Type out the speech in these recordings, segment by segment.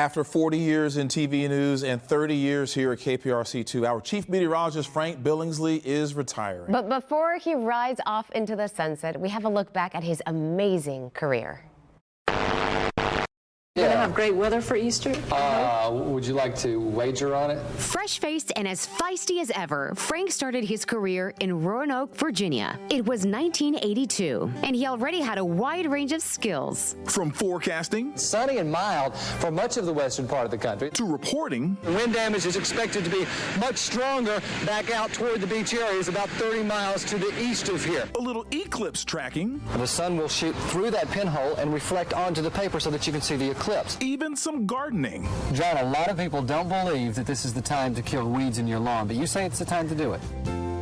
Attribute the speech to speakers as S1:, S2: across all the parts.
S1: After 40 years in TV news and 30 years here at KPRC2, our Chief Meteorologist Frank Billingsley is retiring.
S2: But before he rides off into the sunset, we have a look back at his amazing career.
S3: Going to have great weather for Easter?
S4: Would you like to wager on it?
S2: Fresh-faced and as feisty as ever, Frank started his career in Roanoke, Virginia. It was 1982, and he already had a wide range of skills.
S1: From forecasting,
S4: Sunny and mild for much of the western part of the country,
S1: to reporting,
S5: the wind damage is expected to be much stronger back out toward the beach areas, about 30 miles to the east of here.
S1: a little eclipse tracking,
S4: the sun will shoot through that pinhole and reflect onto the paper so that you can see the eclipse.
S1: even some gardening.
S4: John, a lot of people don't believe that this is the time to kill weeds in your lawn, but you say it's the time to do it.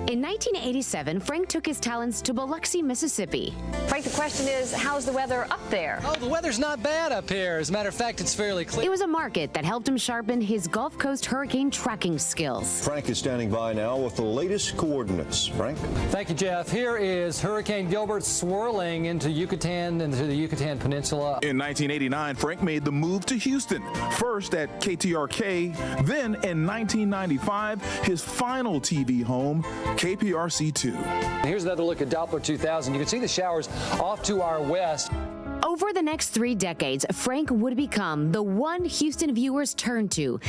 S2: In 1987, Frank took his talents to Biloxi, Mississippi.
S3: Frank, the question is, how's the weather up there?
S6: Oh, the weather's not bad up here. As a matter of fact, it's fairly clear.
S2: It was a market that helped him sharpen his Gulf Coast hurricane tracking skills.
S7: Frank is standing by now with the latest coordinates. Frank?
S6: Thank you, Jeff. Here is Hurricane Gilbert swirling into Yucatan, into the Yucatan Peninsula.
S1: In 1989, Frank made the move to Houston, first at KTRK, then in 1995, his final TV home, KPRC2.
S6: Here's another look at Doppler 2000. You can see the showers off to our west.
S2: Over the next 3 decades, Frank would become the one Houston viewers turn to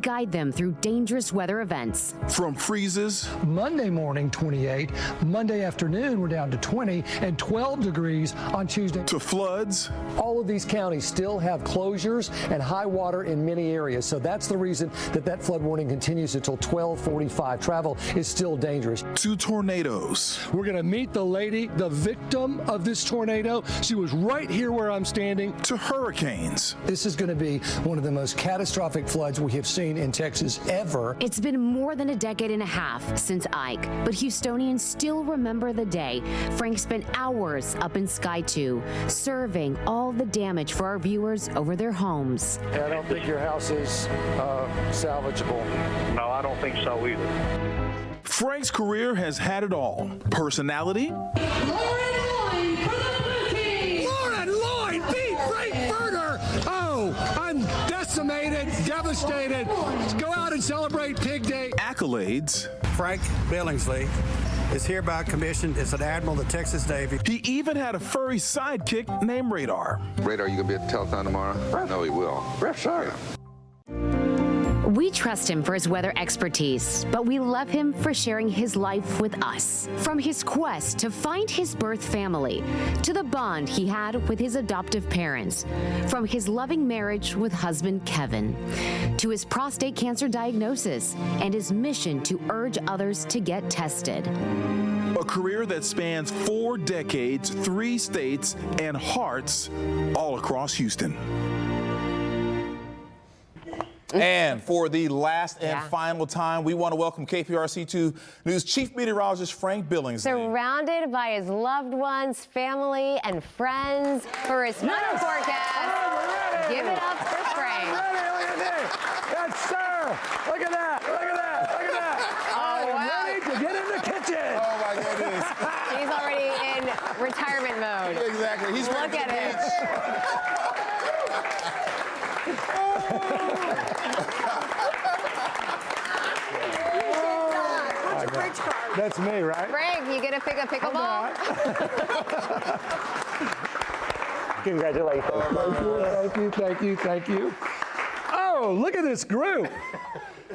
S2: guide them through dangerous weather events.
S1: From freezes
S8: Monday morning, 28. Monday afternoon, we're down to 20 and 12 degrees on Tuesday.
S1: to floods,
S8: All of these counties still have closures and high water in many areas. So that's the reason that flood warning continues until 12:45. Travel is still dangerous.
S1: to tornadoes.
S8: We're going to meet the lady, the victim of this tornado. She was right here where I'm standing.
S1: To hurricanes.
S8: This is going to be one of the most catastrophic floods we have seen in Texas ever.
S2: It's been more than a decade and a half since Ike, but Houstonians still remember the day Frank spent hours up in Sky 2, surveying all the damage for our viewers over their homes.
S9: I don't think your house is salvageable. No, I don't think so either.
S1: Frank's career has had it all. Personality,
S8: Lauren Lloyd beat Frank Berger. Oh, I'm decimated, devastated. Let's go out and celebrate Pig Day.
S1: accolades.
S5: Frank Billingsley is hereby commissioned as an Admiral of the Texas Navy.
S1: He even had a furry sidekick named Radar.
S10: Radar, you gonna be at the telethon tomorrow? I know he will.
S5: Yes, sir.
S2: We trust him for his weather expertise, but we love him for sharing his life with us. From his quest to find his birth family, to the bond he had with his adoptive parents, from his loving marriage with husband Kevin, to his prostate cancer diagnosis and his mission to urge others to get tested.
S1: A career that spans 4 decades, 3 states, and hearts all across Houston. And for the last and final time, we want to welcome KPRC2 News Chief Meteorologist Frank Billingsley.
S2: Surrounded by his loved ones, family, and friends for his weather forecast. Give it up for Frank.
S8: Yes, sir. Look at that. Look at that. Look at that. I am ready to get in the kitchen.
S1: Oh, my goodness.
S2: He's already in retirement mode.
S1: Exactly. He's ready
S2: Look at it.
S8: That's me, right?
S2: Frank, you gonna pick a pickleball?
S8: Congratulations. Thank you, thank you, thank you. Oh, look at this group.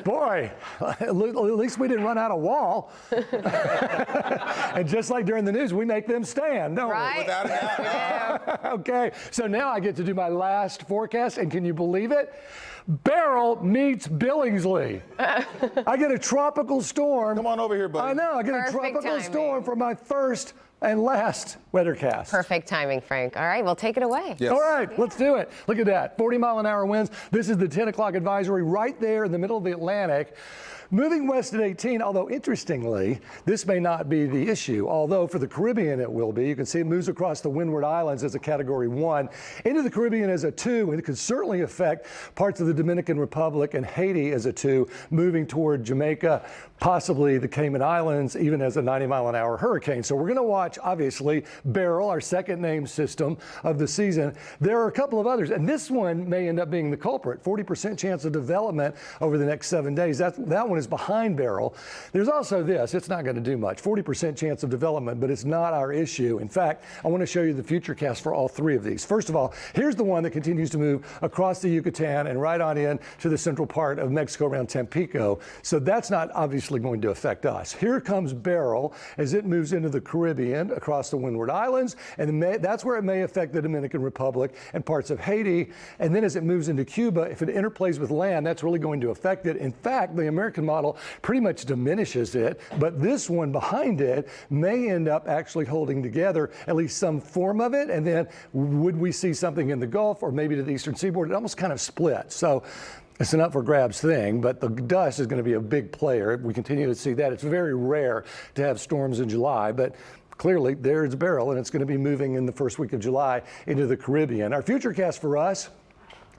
S8: Boy, at least we didn't run out of wall. And just like during the news, we make them stand, don't
S2: Right?
S8: we?
S1: Without a doubt.
S2: Yeah.
S8: Okay, so now I get to do my last forecast, and can you believe it? Beryl meets Billingsley. I get a tropical storm.
S1: Come on over here, buddy.
S8: I know, I get
S2: Perfect
S8: a tropical
S2: timing.
S8: storm for my first and last weathercast.
S2: Perfect timing, Frank. All right, well, take it away.
S1: Yes.
S8: All right, let's do it. Look at that, 40-mile-an-hour winds. This is the 10 o'clock advisory right there in the middle of the Atlantic. Moving west at 18, although interestingly, this may not be the issue, although for the Caribbean it will be. You can see it moves across the Windward Islands as a Category 1, into the Caribbean as a 2, and it could certainly affect parts of the Dominican Republic and Haiti as a 2, moving toward Jamaica, possibly the Cayman Islands, even as a 90-mile-an-hour hurricane. So we're going to watch watch, obviously, Beryl, our second named system of the season. There are a couple of others, and this one may end up being the culprit. 40% chance of development over the next 7 days. That one is behind Beryl. There's also this. It's not going to do much. 40% chance of development, but it's not our issue. In fact, I want to show you the futurecast for all three of these. First of all, here's the one that continues to move across the Yucatan and right on in to the central part of Mexico around Tampico. So that's not obviously going to affect us. Here comes Beryl as it moves into the Caribbean across the Windward Islands, and that's where it may affect the Dominican Republic and parts of Haiti. And then as it moves into Cuba, if it interplays with land, that's really going to affect it. In fact, the American model pretty much diminishes it, but this one behind it may end up actually holding together at least some form of it. And then would we see something in the Gulf or maybe to the eastern seaboard? It almost kind of splits. So it's an up for grabs thing, but the dust is going to be a big player. We continue to see that. It's very rare to have storms in July, but clearly there's Beryl, and it's going to be moving in the first week of July into the Caribbean. Our futurecast for us,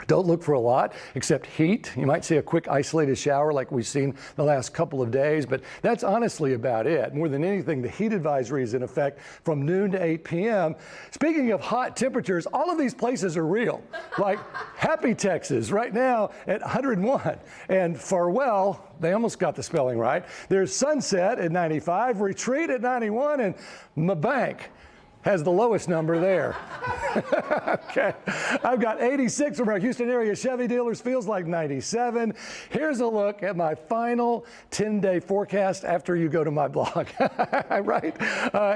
S8: don't look for a lot except heat. You might see a quick isolated shower like we've seen the last couple of days, but that's honestly about it. More than anything, the heat advisory is in effect from noon to 8 p.m. Speaking of hot temperatures, all of these places are real. Like Happy, Texas, right now at 101. And Farwell, they almost got the spelling right. There's Sunset at 95, Retreat at 91, and Mabank has the lowest number there. Okay, I've got 86 from our Houston area Chevy dealers, feels like 97. Here's a look at my final 10-day forecast after you go to my blog, right?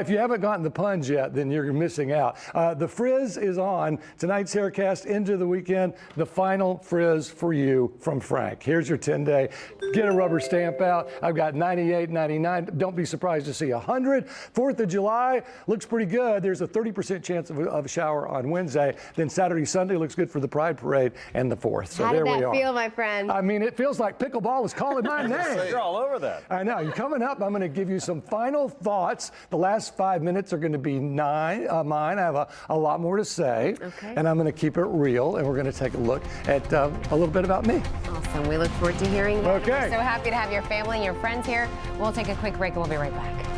S8: If you haven't gotten the puns yet, then you're missing out. The frizz is on tonight's Haircast into the weekend, the final frizz for you from Frank. Here's your 10-day. Get a rubber stamp out. I've got 98, 99. Don't be surprised to see 100. 4th of July looks pretty good. There's a 30% chance of a shower on Wednesday. Then Saturday, Sunday looks good for the Pride Parade and the 4th. So
S11: How
S8: there
S11: did
S8: we
S11: that
S8: are.
S11: feel, my friend?
S8: I mean, it feels like pickleball is calling my name.
S7: You're all over that.
S8: I know. You're coming up. I'm going to give you some final thoughts. The last 5 minutes are going to be mine. I have a lot more to say.
S11: Okay.
S8: And I'm going to keep it real. And we're going to take a look at a little bit about me.
S11: Awesome. We look forward to hearing that.
S8: Okay.
S11: We're so happy to have your family and your friends here. We'll take a quick break and we'll be right back.